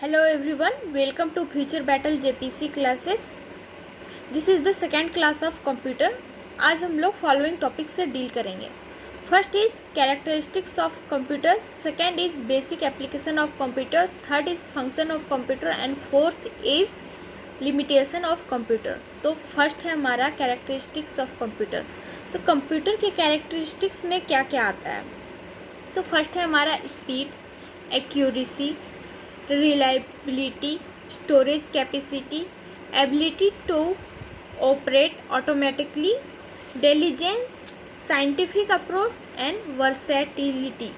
Hello everyone, welcome to Future Battle JPC classes. This is the second class of computer. आज हम लोग following topic से deal करेंगे. First is characteristics of computer, second is basic application of computer, third is function of computer and fourth is limitation of computer. तो first है हमारा characteristics of computer. तो computer के कैरेक्टरिस्टिक्स में क्या क्या आता है. तो फर्स्ट है हमारा speed, accuracy, reliability, storage capacity, ability to operate automatically, diligence, scientific approach and versatility.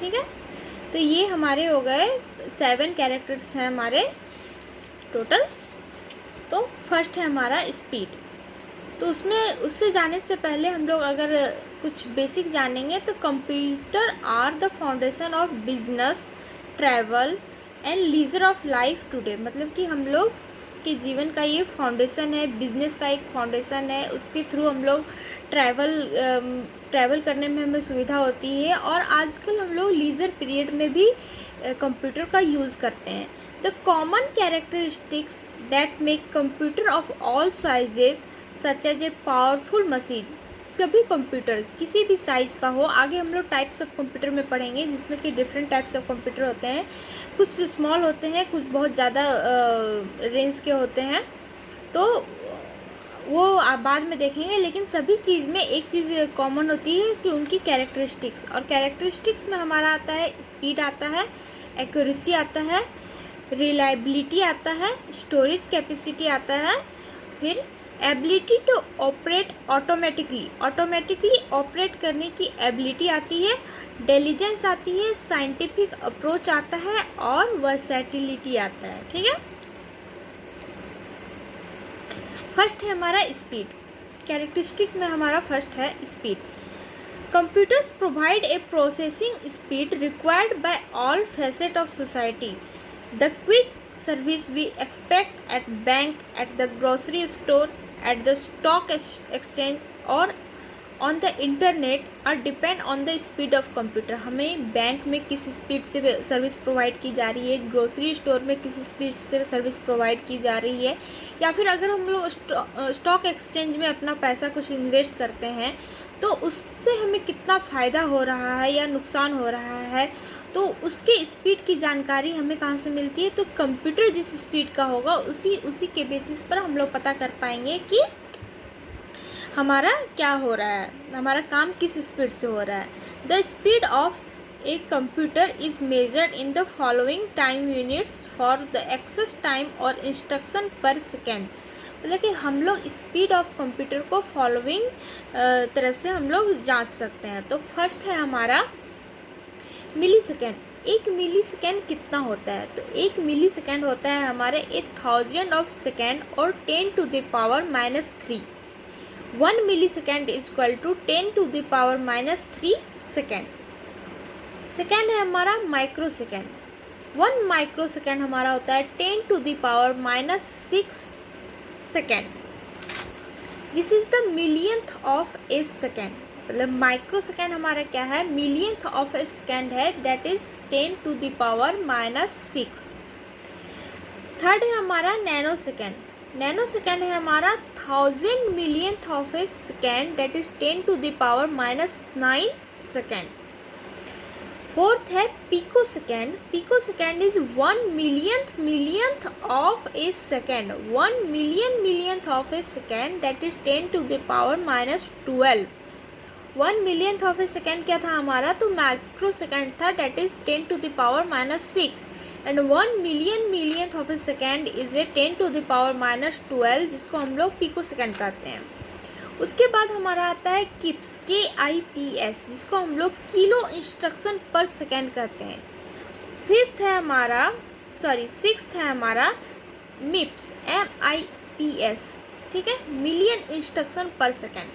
ठीक है, तो ये हमारे हो गए 7 कैरेक्टर्स हैं हमारे टोटल. तो फर्स्ट है हमारा स्पीड. तो उससे जाने से पहले हम लोग अगर कुछ बेसिक जानेंगे तो computer are the foundation of business, travel and leisure of life today. मतलब कि हम लोग के जीवन का ये फाउंडेशन है, बिजनेस का एक फाउंडेशन है. उसके थ्रू हम लोग ट्रैवल करने में हमें सुविधा होती है और आजकल हम लोग लीजर पीरियड में भी कंप्यूटर का यूज़ करते हैं. The common characteristics that make computer of all sizes such as a powerful machine. सभी कंप्यूटर किसी भी साइज का हो, आगे हम लोग टाइप्स ऑफ कंप्यूटर में पढ़ेंगे जिसमें कि डिफरेंट टाइप्स ऑफ कंप्यूटर होते हैं. कुछ स्मॉल होते हैं, कुछ बहुत ज़्यादा रेंज के होते हैं, तो वो आप बाद में देखेंगे. लेकिन सभी चीज़ में एक चीज़ कॉमन होती है कि उनकी कैरेक्टरिस्टिक्स, और कैरेक्टरिस्टिक्स में हमारा आता है स्पीड आता है, एक्यूरेसी आता है, रिलायबिलिटी आता है, स्टोरेज कैपेसिटी आता है, फिर ability to operate automatically operate करने की एबिलिटी आती है, डिलीजेंस आती है, साइंटिफिक अप्रोच आता है और वर्सैटिलिटी आता है. ठीक है, फर्स्ट है हमारा स्पीड. कैरेक्टरिस्टिक में हमारा फर्स्ट है speed. Computers provide a processing speed required by all facet of society. The quick service we expect at bank, at the grocery store, at the stock exchange or on the internet are depend on the speed of computer. हमें bank में किस speed से service provide की जा रही है, grocery store में किस स्पीड से सर्विस प्रोवाइड की जा रही है, या फिर अगर हम लोग स्टॉक एक्सचेंज में अपना पैसा कुछ इन्वेस्ट करते हैं तो उससे हमें कितना फ़ायदा हो रहा है या नुकसान हो रहा है, तो उसके स्पीड की जानकारी हमें कहाँ से मिलती है. तो कंप्यूटर जिस स्पीड का होगा उसी के बेसिस पर हम लोग पता कर पाएंगे कि हमारा क्या हो रहा है, हमारा काम किस स्पीड से हो रहा है. The speed of a computer is measured in the following time units for the access time और इंस्ट्रक्शन पर सेकेंड. मतलब कि हम लोग स्पीड ऑफ कंप्यूटर को फॉलोइंग तरह से हम लोग जांच सकते हैं. तो फर्स्ट है हमारा मिली सेकेंड. एक मिली सेकेंड कितना होता है. तो एक मिली सेकेंड होता है हमारे 1000 ऑफ सेकेंड और 10 to the power -3. 1 millisecond is equal to 10 to the power -3 second. Second है हमारा माइक्रो सेकेंड. 1 माइक्रो सेकेंड हमारा होता है 10 to the power -6 second. This is the millionth of a second. मतलब माइक्रो सेकेंड हमारा क्या है, मिलियंथ ऑफ ए सेकेंड है, that is 10 to the power -6. Third है हमारा नैनो सेकेंड. नैनो सेकेंड है हमारा 1000 millionth of a second, that is 10 to the power -9 second. Fourth है picosecond. Picosecond is 1 millionth of a second. 1 millionth of a second, that is 10 to the power -12. 1 millionth of a second क्या था हमारा, तो microsecond था, that is 10 to the power -6. And 1 millionth of a second is a 10 to the power -12, जिसको हम लोग pico second कहते हैं. उसके बाद हमारा आता है किप्स, KIPS, जिसको हम लोग किलो इंस्ट्रक्शन पर सेकेंड कहते हैं. सिक्स्थ है हमारा MIPS, MIPS. ठीक है, मिलियन इंस्ट्रक्शन पर सेकेंड.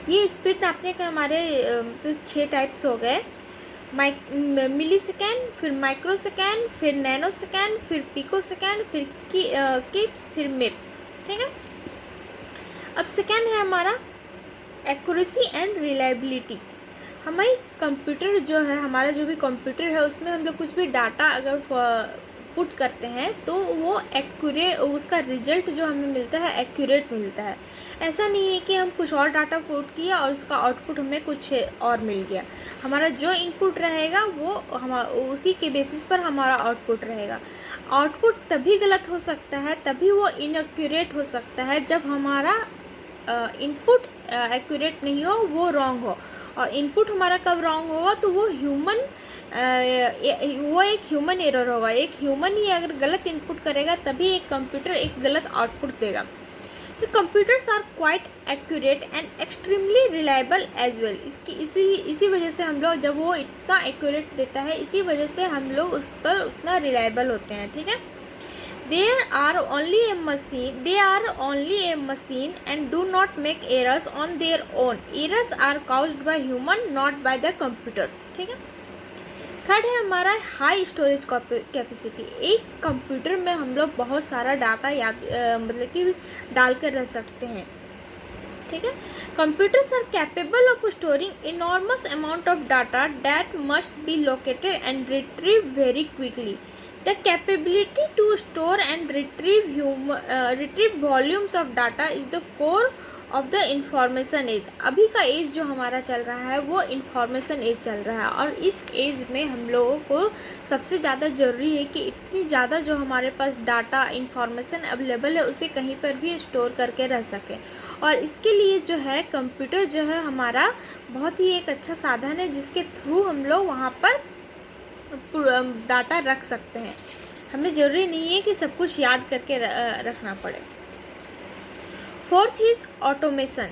ये स्पीड नापने के हमारे 6 टाइप्स हो गए. मिली सेकेंड, फिर माइक्रो सेकेंड, फिर नैनो सेकेंड, फिर पिको सेकेंड, फिर किप्स, फिर मिप्स. ठीक है, अब सेकेंड है हमारा एक्यूरेसी एंड रिलायबिलिटी. हमारी कंप्यूटर जो है, हमारा जो भी कंप्यूटर है उसमें हम लोग कुछ भी डाटा अगर पुट करते हैं तो वो एक्यूरेट, उसका रिजल्ट जो हमें मिलता है एक्यूरेट मिलता है। ऐसा नहीं है कि हम कुछ और डाटा पुट किया और उसका आउटपुट हमें कुछ और मिल गया। हमारा जो इनपुट रहेगा वो हम उसी के बेसिस पर हमारा आउटपुट रहेगा। आउटपुट तभी गलत हो सकता है, तभी वो इनएक्यूरेट हो सकता है जब हमारा इनपुट एक्यूरेट नहीं हो, वो रॉन्ग हो। और इनपुट हमारा कब रॉन्ग होगा, तो वो एक ह्यूमन एरर होगा। एक ह्यूमन ही अगर गलत इनपुट करेगा तभी एक कंप्यूटर एक गलत आउटपुट देगा। तो computers are quite accurate and extremely reliable as well. इसी वजह से हम लोग, जब वो इतना एक्यूरेट देता है, इसी वजह से हम लोग उस पर उतना रिलायबल होते हैं। ठीक है। They are only a machine and do not make errors on their own. Errors are caused by human, not by the computers. ठीक है। थर्ड है हमारा हाई स्टोरेज कैपेसिटी। एक कंप्यूटर में हम लोग बहुत सारा डाटा मतलब कि डाल कर रख सकते हैं। ठीक है। Computers are capable of storing enormous amount of data that must be located and retrieve very quickly. The capability to store and retrieve volumes of data is the core of the information age। अभी का as जो हमारा चल रहा है वो information as चल रहा है, और इस एज में हम लोगों को सबसे ज़्यादा ज़रूरी है कि इतनी ज़्यादा जो हमारे पास डाटा इंफॉर्मेशन अवेलेबल है उसे कहीं पर भी स्टोर करके रह सके। और इसके लिए जो है कंप्यूटर जो है हमारा बहुत ही एक अच्छा साधन है, जिसके थ्रू हम लोग वहाँ पर डाटा रख सकते हैं। हमें ज़रूरी नहीं है कि सब कुछ याद करके रखना पड़े। फोर्थ इज ऑटोमेशन,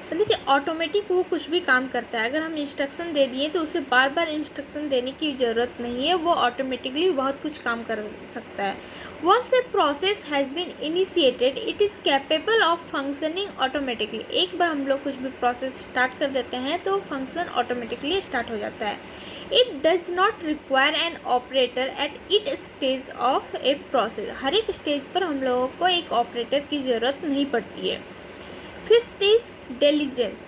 मतलब कि ऑटोमेटिक वो कुछ भी काम करता है। अगर हम इंस्ट्रक्शन दे दिए तो उसे बार बार इंस्ट्रक्शन देने की ज़रूरत नहीं है, वो ऑटोमेटिकली बहुत कुछ काम कर सकता है। Once a process has been initiated it is capable of functioning automatically. एक बार हम लोग कुछ भी प्रोसेस स्टार्ट कर देते हैं तो फंक्शन ऑटोमेटिकली स्टार्ट हो जाता है। It does not require an operator at it stage of a process. हर एक स्टेज पर हम लोगों को एक ऑपरेटर की ज़रूरत नहीं पड़ती है। Fifth is diligence.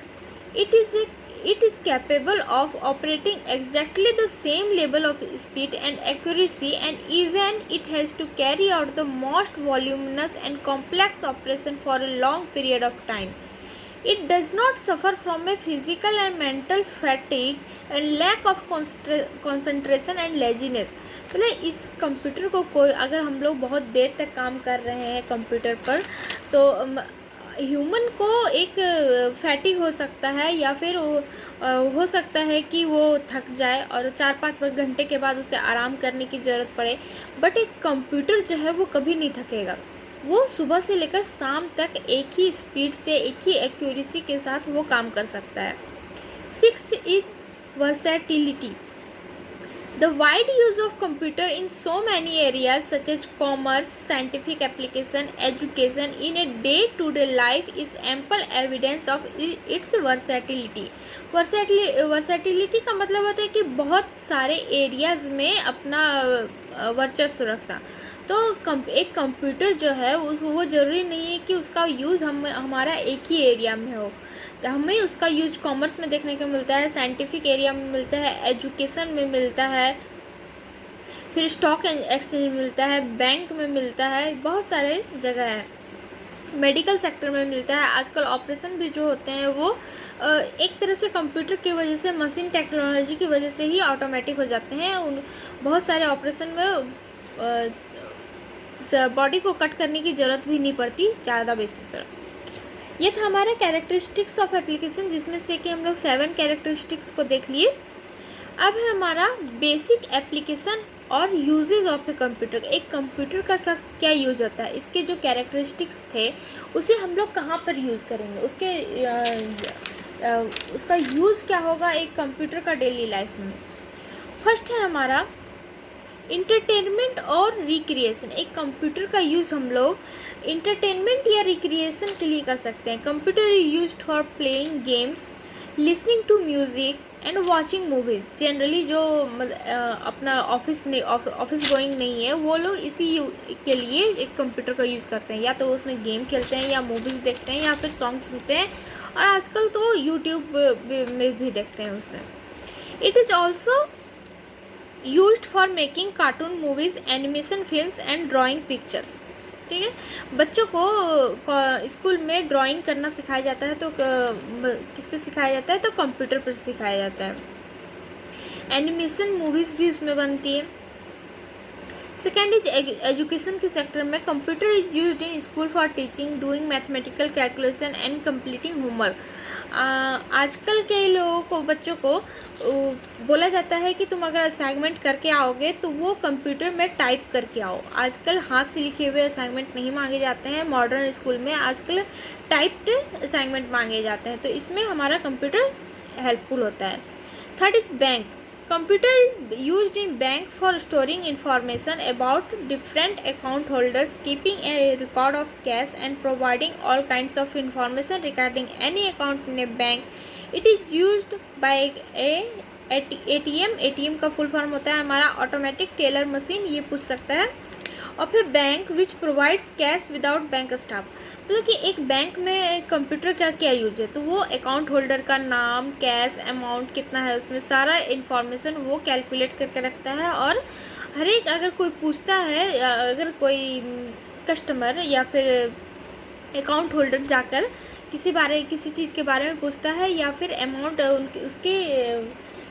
It is capable of operating exactly the same level of speed and accuracy, and even it has to carry out the most voluminous and complex operation for a long period of time. It does not suffer from a physical and mental fatigue and lack of concentration and laziness. मतलब इस computer को कोई, अगर हम लोग बहुत देर तक काम कर रहे हैं कंप्यूटर पर, तो ह्यूमन को एक फैटिग हो सकता है, या फिर हो सकता है कि वो थक जाए और 4-5 घंटे के बाद उसे आराम करने की ज़रूरत पड़े। बट एक कंप्यूटर जो है वो कभी नहीं थकेगा। वो सुबह से लेकर शाम तक एक ही स्पीड से, एक ही एक्यूरेसी के साथ वो काम कर सकता है। 6 is versatility. The wide use of computer in so many areas such as commerce, scientific application, education in a day-to-day life is ample evidence of its versatility. Versatility का मतलब होता है कि बहुत सारे एरियाज़ में अपना वर्चस्व रखना। तो एक कंप्यूटर जो है वो ज़रूरी नहीं है कि उसका यूज़ हमारा एक ही एरिया में हो। हमें उसका यूज कॉमर्स में देखने को मिलता है, साइंटिफिक एरिया में मिलता है, एजुकेशन में मिलता है, फिर स्टॉक एक्सचेंज मिलता है, बैंक में मिलता है, बहुत सारे जगह है, मेडिकल सेक्टर में मिलता है। आजकल ऑपरेशन भी जो होते हैं वो एक तरह से कंप्यूटर की वजह से, मशीन टेक्नोलॉजी की वजह से ही ऑटोमेटिक हो जाते हैं। बहुत सारे ऑपरेशन में बॉडी को कट करने की ज़रूरत भी नहीं पड़ती ज़्यादा बेसिस पर। ये था हमारा कैरेक्टरिस्टिक्स ऑफ एप्लीकेशन, जिसमें से कि हम लोग 7 कैरेक्टरिस्टिक्स को देख लिए। अब है हमारा बेसिक एप्लीकेशन और यूजेज ऑफ ए कंप्यूटर। एक कंप्यूटर का क्या यूज होता है, इसके जो कैरेक्टरिस्टिक्स थे उसे हम लोग कहाँ पर यूज़ करेंगे, उसका यूज़ क्या होगा एक कंप्यूटर का डेली लाइफ में। फर्स्ट है हमारा इंटरटेनमेंट और रिक्रिएशन। एक कंप्यूटर का यूज़ हम लोग इंटरटेनमेंट या रिक्रिएशन के लिए कर सकते हैं। Computer is used for playing games, listening to music and watching movies. Generally जो अपना ऑफिस गोइंग नहीं है वो लोग इसी के लिए एक कंप्यूटर का यूज़ करते हैं, या तो उसमें गेम खेलते हैं या मूवीज़ देखते हैं या फिर सॉन्ग सुनते हैं और आजकल तो यूट्यूब में भी देखते हैं उसमें। It is also used for making cartoon movies, animation films and drawing pictures. ठीक है, बच्चों को स्कूल में ड्राइंग करना सिखाया जाता है, तो किस पे सिखाया जाता है, तो कंप्यूटर पर सिखाया जाता है। एनिमेशन मूवीज़ भी उसमें बनती है। सेकेंड इज एजुकेशन के सेक्टर में computer is used in school for teaching, doing mathematical calculation and completing homework. आजकल के लोगों को, बच्चों को बोला जाता है कि तुम अगर असाइनमेंट करके आओगे तो वो कंप्यूटर में टाइप करके आओ। आजकल हाथ से लिखे हुए असाइनमेंट नहीं मांगे जाते हैं मॉडर्न स्कूल में, आजकल टाइप्ड असाइनमेंट मांगे जाते हैं, तो इसमें हमारा कंप्यूटर हेल्पफुल होता है। Third is bank. Computer is used in bank for storing information about different account holders, keeping a record of cash and providing all kinds of information regarding any account in a bank. It is used by a ATM। ATM का full form होता है हमारा automatic teller machine, ये पूछ सकता है। और फिर bank which provides cash without bank staff, मतलब कि एक बैंक में कंप्यूटर का क्या यूज है, तो वो अकाउंट होल्डर का नाम, कैश अमाउंट कितना है, उसमें सारा इन्फॉर्मेशन वो कैलकुलेट करके रखता है। और हर एक, अगर कोई पूछता है, अगर कोई कस्टमर या फिर अकाउंट होल्डर जाकर किसी चीज़ के बारे में पूछता है, या फिर अमाउंट उसके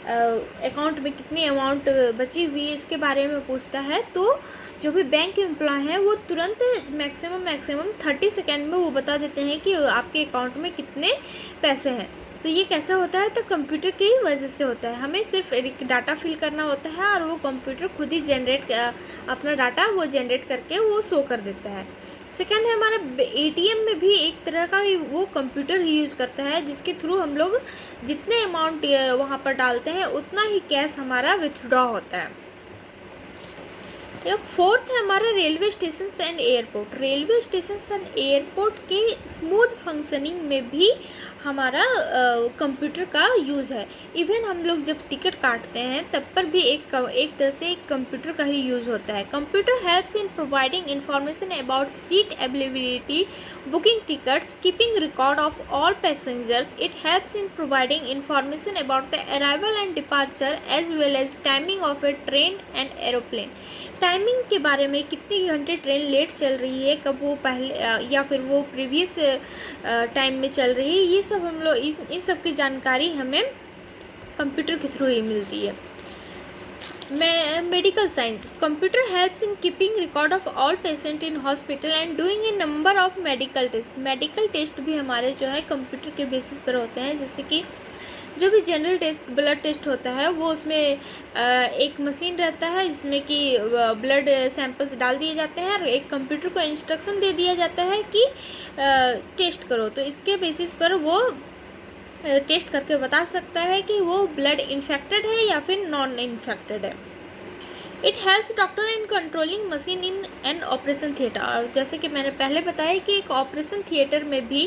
अकाउंट में कितनी अमाउंट बची हुई है इसके बारे में पूछता है, तो जो भी बैंक एम्प्लॉय हैं वो तुरंत मैक्सिमम 30 सेकेंड में वो बता देते हैं कि आपके अकाउंट में कितने पैसे हैं। तो ये कैसे होता है, तो कंप्यूटर की वजह से होता है। हमें सिर्फ एक डाटा फिल करना होता है और वो कंप्यूटर खुद ही अपना डाटा वो जनरेट करके वो शो कर देता है। सेकेंड है हमारा ATM में भी एक तरह का ही वो कंप्यूटर ही यूज़ करता है, जिसके थ्रू हम लोग जितने अमाउंट वहाँ पर डालते हैं उतना ही कैश हमारा विथड्रॉ होता है। फोर्थ है हमारा railway station and airport. Railway station and airport के स्मूथ फंक्शनिंग में भी हमारा कंप्यूटर का यूज़ है। इवन हम लोग जब टिकट काटते हैं तब पर भी एक तरह से एक कंप्यूटर का ही यूज़ होता है। Computer helps in providing information about seat availability, booking tickets, keeping record of all passengers. It helps in providing information about the arrival and departure as well as timing of a train and aeroplane. Timing के बारे में कितनी घंटे train late चल रही है, कब वो पहले या फिर वो प्रीवियस टाइम में चल रही है, ये सब हम लोग इन सब की जानकारी हमें कंप्यूटर के थ्रू ही मिलती है। Medical science. Computer helps in keeping record of all patient in hospital and doing a number of medical test. Medical test भी हमारे जो है कंप्यूटर के बेसिस पर होते हैं, जैसे कि जो भी जनरल टेस्ट, ब्लड टेस्ट होता है, वो उसमें एक मशीन रहता है जिसमें कि ब्लड सैंपल्स डाल दिए जाते हैं और एक कंप्यूटर को इंस्ट्रक्शन दे दिया जाता है कि टेस्ट करो, तो इसके बेसिस पर वो टेस्ट करके बता सकता है कि वो ब्लड इन्फेक्टेड है या फिर नॉन इन्फेक्टेड है। It helps doctor in controlling machine in an operation theatre. और जैसे कि मैंने पहले बताया कि एक ऑपरेशन थिएटर में भी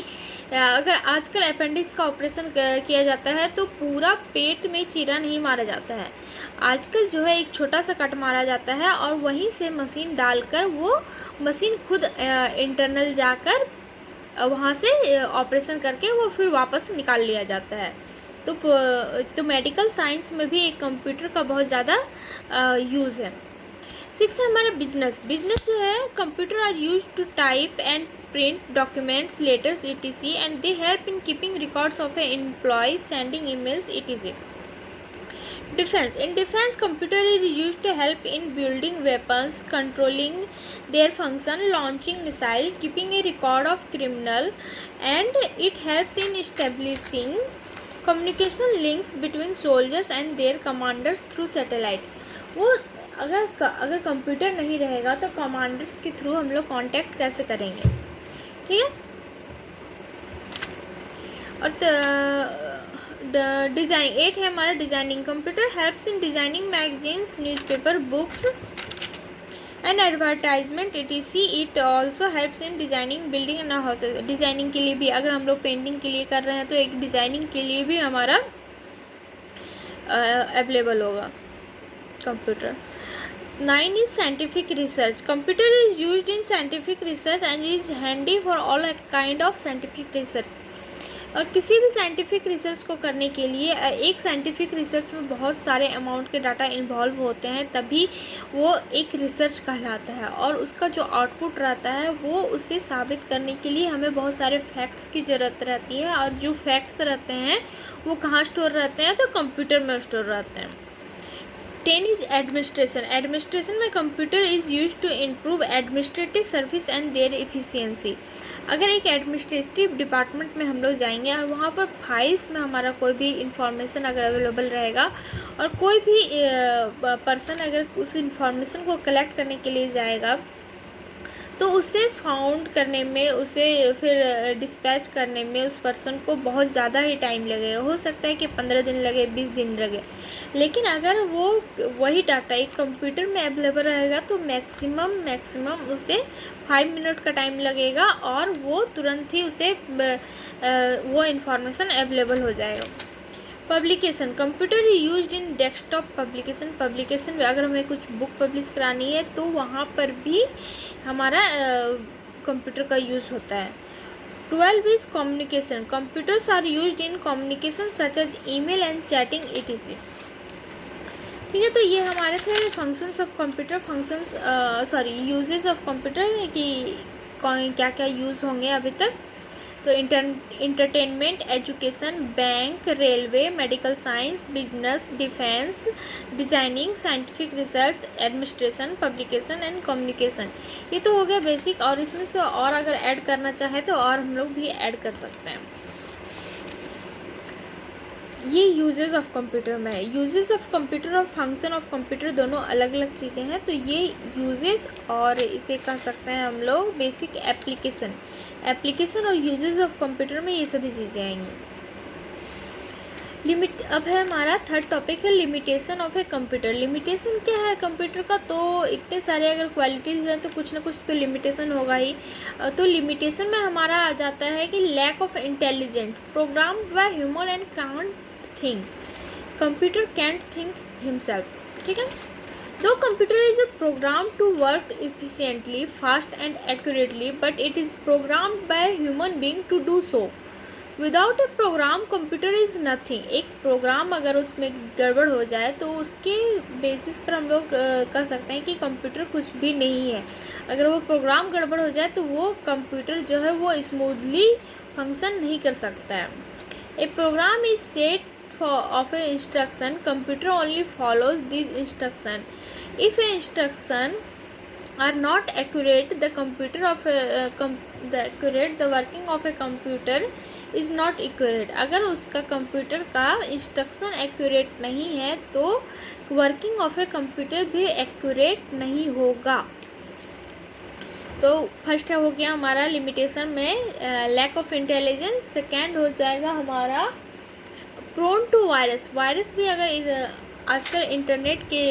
अगर आजकल अपेंडिक्स का ऑपरेशन किया जाता है तो पूरा पेट में चीरा नहीं मारा जाता है, आजकल जो है एक छोटा सा कट मारा जाता है और वहीं से मशीन डालकर वो मशीन खुद इंटरनल जाकर वहाँ से ऑपरेशन करके वो फिर वापस निकाल लिया जाता है। तो मेडिकल साइंस में भी एक कंप्यूटर का बहुत ज़्यादा यूज़ है। 6 है हमारा बिजनेस। बिजनेस जो है computer are use to type and print documents, letters etc and they help in keeping records of a employ, sending emails etc। Defense. In defense, computer is used to help in building weapons, controlling their function, launching missile, keeping a record of criminal, and it helps in establishing communication links between soldiers and their commanders through satellite। वो अगर computer नहीं रहेगा तो commanders के through हम लोग contact कैसे करेंगे, ठीक है। और डिज़ाइन 8 है हमारा designing. Computer helps in designing magazines, newspaper, books and advertisement etc। It also helps in designing building and houses. Designing के लिए भी, अगर हम लोग पेंटिंग के लिए कर रहे हैं तो एक डिज़ाइनिंग के लिए भी हमारा अवेलेबल होगा computer. 9 is scientific research. Computer is used in scientific research and is handy for all kind of scientific research। और किसी भी साइंटिफिक रिसर्च को करने के लिए एक साइंटिफिक रिसर्च में बहुत सारे अमाउंट के डाटा इन्वॉल्व होते हैं, तभी वो एक रिसर्च कहलाता है। और उसका जो आउटपुट रहता है वो उसे साबित करने के लिए हमें बहुत सारे फैक्ट्स की ज़रूरत रहती है। और जो फैक्ट्स रहते हैं वो कहाँ स्टोर रहते हैं, तो कंप्यूटर में स्टोर रहते हैं। 10 इज एडमिनिस्ट्रेशन। एडमिनिस्ट्रेशन में computer is use to improve administrative service and their efficiency. अगर एक एडमिनिस्ट्रेटिव डिपार्टमेंट में हम लोग जाएंगे और वहाँ पर फाइल्स में हमारा कोई भी इंफॉर्मेशन अगर अवेलेबल रहेगा और कोई भी पर्सन अगर उस इंफॉर्मेशन को कलेक्ट करने के लिए जाएगा, तो उसे फाउंड करने में, उसे फिर डिस्पैच करने में उस पर्सन को बहुत ज़्यादा ही टाइम लगेगा। हो सकता है कि 15 दिन लगे, 20 दिन लगे। लेकिन अगर वो वही डाटा एक कंप्यूटर में अवेलेबल रहेगा तो मैक्सिमम उसे 5 मिनट का टाइम लगेगा और वो तुरंत ही उसे वो इन्फॉर्मेशन अवेलेबल हो जाएगा। Publication. Computer used in desktop publication में अगर हमें कुछ बुक पब्लिश करानी है तो वहाँ पर भी हमारा कंप्यूटर का यूज़ होता है। 12 is communication. Computers are used in communication such as email and chatting etc। ठीक है, तो ये हमारे थे functions of computer, uses of computer कि क्या क्या यूज़ होंगे अभी तक। तो entertainment, education, bank, railway, medical science, business, defence, designing, scientific research, administration, publication and communication. ये तो हो गया बेसिक, और इसमें से और अगर ऐड करना चाहे तो और हम लोग भी ऐड कर सकते हैं। ये यूजेस ऑफ कंप्यूटर में है। यूजेस ऑफ कंप्यूटर और फंक्शन ऑफ कंप्यूटर दोनों अलग अलग चीज़ें हैं। तो ये यूजेस और इसे कह सकते हैं हम लोग बेसिक एप्लीकेशन और यूजेस ऑफ कंप्यूटर में ये सभी चीज़ें आएंगी। अब है हमारा थर्ड टॉपिक है limitation of a computer. Limitation क्या है कंप्यूटर का, तो इतने सारे अगर क्वालिटीज़ हैं तो कुछ ना कुछ तो लिमिटेशन होगा ही। तो लिमिटेशन में हमारा आ जाता है कि lack of intelligent, program by human and can't think. Computer can't think himself. ठीक है, दो computer is program to work efficiently, fast and accurately, but it is programmed by human being to do so. Without A program computer is nothing. एक programme अगर उसमें गड़बड़ हो जाए तो उसके बेसिस पर हम लोग कह सकते हैं कि कंप्यूटर कुछ भी नहीं है। अगर वो प्रोग्राम गड़बड़ हो जाए तो वो कंप्यूटर जो है वो स्मूथली फंक्शन नहीं कर सकता है। A program is set of a instruction, computer only follows these instruction. If a instruction are not accurate, the working of a computer is not accurate. अगर उसका कंप्यूटर का इंस्ट्रक्शन एक्यूरेट नहीं है तो वर्किंग ऑफ ए कंप्यूटर भी accurate नहीं होगा। तो फर्स्ट हो गया हमारा लिमिटेशन में लैक ऑफ इंटेलिजेंस। सेकेंड हो जाएगा हमारा प्रोन टू वायरस। वायरस भी अगर आजकल इंटरनेट के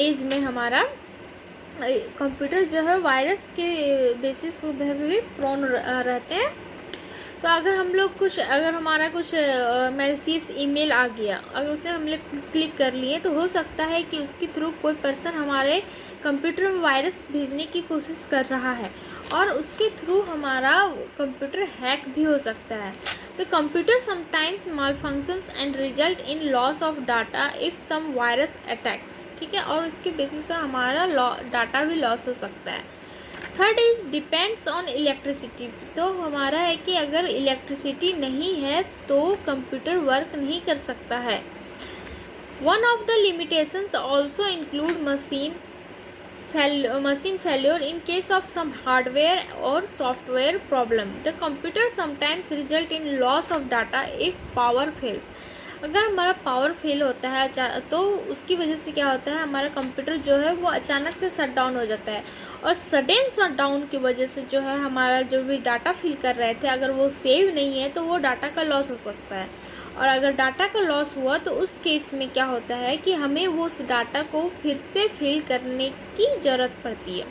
एज में हमारा कंप्यूटर जो है वायरस के बेसिस पर भी प्रोन रहते हैं। तो अगर हम लोग अगर हमारा कुछ मैसेज ईमेल आ गया, अगर उसे हम लोग क्लिक कर लिए तो हो सकता है कि उसके थ्रू कोई पर्सन हमारे कंप्यूटर में वायरस भेजने की कोशिश कर रहा है और उसके थ्रू हमारा कंप्यूटर हैक भी हो सकता है। तो computer sometimes malfunctions and result in loss of data if some virus attacks. ठीक है, और इसके बेसिस पर हमारा डाटा भी लॉस हो सकता है। Third is depends on electricity. तो हमारा है कि अगर इलेक्ट्रिसिटी नहीं है तो कंप्यूटर वर्क नहीं कर सकता है। One of the limitations also include machine failure in case of some hardware or software problem. The computer sometimes result in loss of data if power fail. अगर हमारा पावर फेल होता है तो उसकी वजह से क्या होता है, हमारा कंप्यूटर जो है वो अचानक से शट डाउन हो जाता है और सडन शट डाउन की वजह से जो है हमारा जो भी डाटा फिल कर रहे थे अगर वो सेव नहीं है तो वो डाटा का लॉस हो सकता है। और अगर डाटा का लॉस हुआ तो उस केस में क्या होता है कि हमें वो उस डाटा को फिर से फिल करने की ज़रूरत पड़ती है।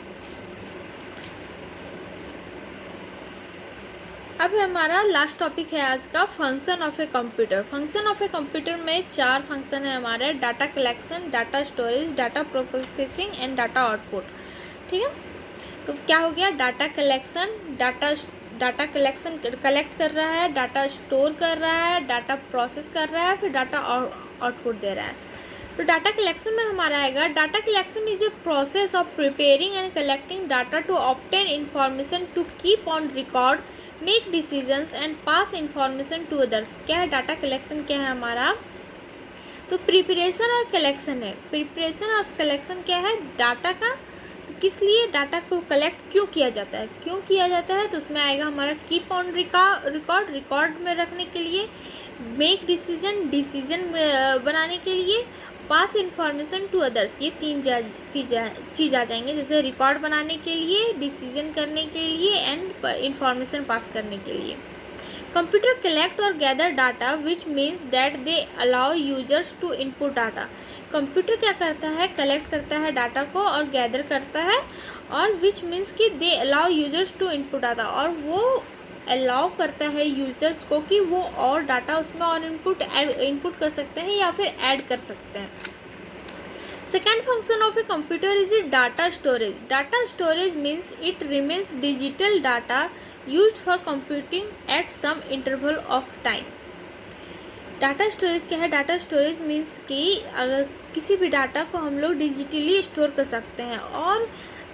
अब हमारा लास्ट टॉपिक है आज का function of a computer. Function of a computer में 4 फंक्शन है हमारे, data collection, data storage, data processing and data output. ठीक है, तो क्या हो गया, data collection, data data collect कर रहा है, डाटा स्टोर कर रहा है, डाटा प्रोसेस कर रहा है, फिर डाटा आउटपुट दे रहा है। तो डाटा कलेक्शन में हमारा आएगा, data collection is a process of preparing and collecting data to obtain information to keep on record, make decisions and pass information to others. क्या है डाटा कलेक्शन, क्या है हमारा? तो प्रिपरेशन और कलेक्शन है। प्रिपरेशन और कलेक्शन क्या है? डाटा का, तो किस लिए डाटा को कलेक्ट क्यों किया जाता है, क्यों किया जाता है? तो उसमें आएगा हमारा कीप ऑन रिकॉर्ड में रखने के लिए, मेक डिसीजन बनाने के लिए, पास इन्फॉर्मेशन टू अदर्स। ये तीन चीज़ आ जाएंगे, जैसे रिकॉर्ड बनाने के लिए, डिसीजन करने के लिए एंड इन्फॉर्मेशन पास करने के लिए। कंप्यूटर कलेक्ट और gather data which means that they allow users to input data. Computer क्या करता है? कलेक्ट करता है डाटा को और गैदर करता है, और विच मीन्स कि they allow users to input data, और वो अलाउ करता है यूजर्स को कि वो और डाटा उसमें और इनपुट कर सकते हैं या फिर ऐड कर सकते हैं। Second function of a computer is a data storage. Data storage means it remains digital data used for computing at some interval of time. Data storage क्या है? डाटा स्टोरेज मीन्स कि अगर किसी भी डाटा को हम लोग डिजिटली स्टोर कर सकते हैं, और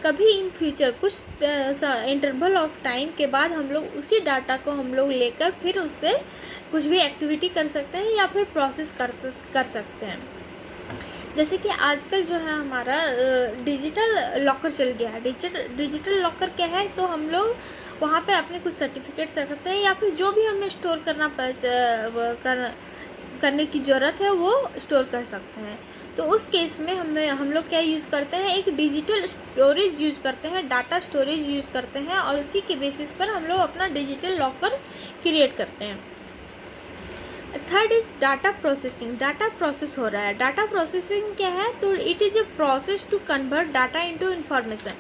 कभी इन फ्यूचर कुछ इंटरवल ऑफ टाइम के बाद हम लोग उसी डाटा को हम लोग लेकर फिर उससे कुछ भी एक्टिविटी कर सकते हैं या फिर प्रोसेस कर सकते हैं। जैसे कि आजकल जो है हमारा डिजिटल लॉकर चल गया है। डिजिटल लॉकर क्या है? तो हम लोग वहाँ पर अपने कुछ सर्टिफिकेट्स रख सकते हैं या फिर जो भी हमें स्टोर करने की ज़रूरत है वो स्टोर कर सकते हैं। तो उस केस में हम लोग क्या यूज़ करते हैं? एक डिजिटल स्टोरेज यूज़ करते हैं, डाटा स्टोरेज यूज़ करते हैं, और उसी के बेसिस पर हम लोग अपना डिजिटल लॉकर क्रिएट करते हैं। Third is data processing. Data process हो रहा है। डाटा प्रोसेसिंग क्या है? तो it is a process to convert data into information.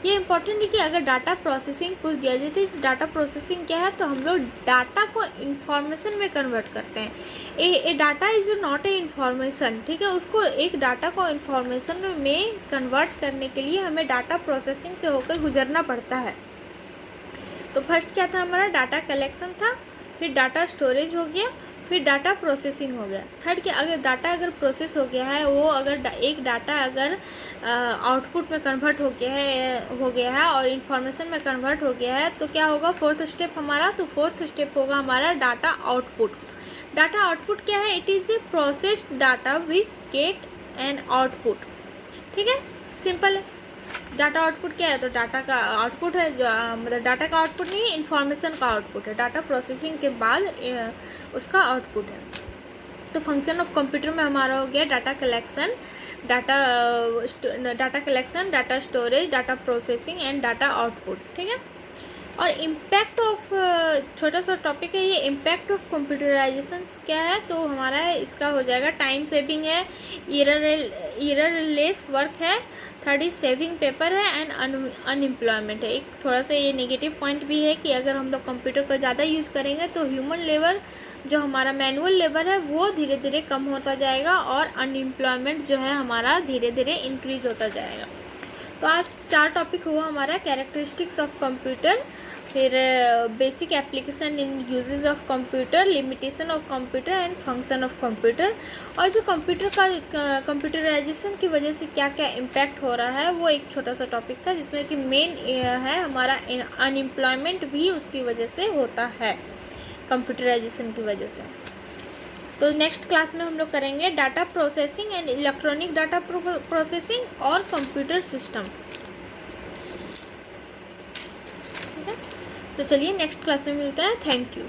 ये इंपॉर्टेंट है कि अगर डाटा प्रोसेसिंग पूछ दिया जाए तो डाटा प्रोसेसिंग क्या है? तो हम लोग डाटा को इन्फॉर्मेशन में कन्वर्ट करते हैं। A data is not a information, ठीक है। उसको एक डाटा को इन्फॉर्मेशन में कन्वर्ट करने के लिए हमें डाटा प्रोसेसिंग से होकर गुजरना पड़ता है। तो फर्स्ट क्या था हमारा? डाटा कलेक्शन था, फिर डाटा स्टोरेज हो गया, फिर डाटा प्रोसेसिंग हो गया। थर्ड कि अगर डाटा प्रोसेस हो गया है, वो अगर एक डाटा अगर आउटपुट में कन्वर्ट हो गया है और इन्फॉर्मेशन में कन्वर्ट हो गया है, तो क्या होगा फोर्थ स्टेप हमारा? तो फोर्थ स्टेप होगा हमारा डाटा आउटपुट। डाटा आउटपुट क्या है? It is A processed data which get an output, ठीक है, सिंपल है। डाटा आउटपुट क्या है? तो डाटा का आउटपुट है, मतलब डाटा का आउटपुट नहीं, इन्फॉर्मेशन का आउटपुट है। डाटा प्रोसेसिंग के बाद उसका आउटपुट है। तो फंक्शन ऑफ कंप्यूटर में हमारा हो गया data collection, data storage, data processing and data output, ठीक है। और इम्पैक्ट ऑफ, छोटा सा टॉपिक है ये, इम्पैक्ट ऑफ कंप्यूटराइजेशन क्या है? तो हमारा इसका हो जाएगा टाइम सेविंग है, एररलेस वर्क है, थर्ड इज सेविंग पेपर है, एंड अनएम्प्लॉयमेंट है। एक थोड़ा सा ये नेगेटिव पॉइंट भी है कि अगर हम लोग कंप्यूटर को ज़्यादा यूज़ करेंगे तो ह्यूमन लेबर, जो हमारा मैनुअल लेबर है, वो धीरे धीरे कम होता जाएगा और अनएम्प्लॉयमेंट जो है हमारा धीरे धीरे इंक्रीज होता जाएगा। तो आज 4 टॉपिक हुआ हमारा, कैरेक्टरिस्टिक्स ऑफ कंप्यूटर, फिर basic application in uses of computer, limitation of computer and function of computer. और जो कंप्यूटर का कंप्यूटराइजेशन की वजह से क्या क्या इम्पैक्ट हो रहा है, वो एक छोटा सा टॉपिक था, जिसमें कि मेन है हमारा अनएम्प्लॉयमेंट भी उसकी वजह से होता है, कंप्यूटराइजेशन की वजह से। तो नेक्स्ट क्लास में हम लोग करेंगे data processing and electronic data processing और कंप्यूटर सिस्टम, ठीक है। तो चलिए नेक्स्ट क्लास में मिलते हैं। Thank you.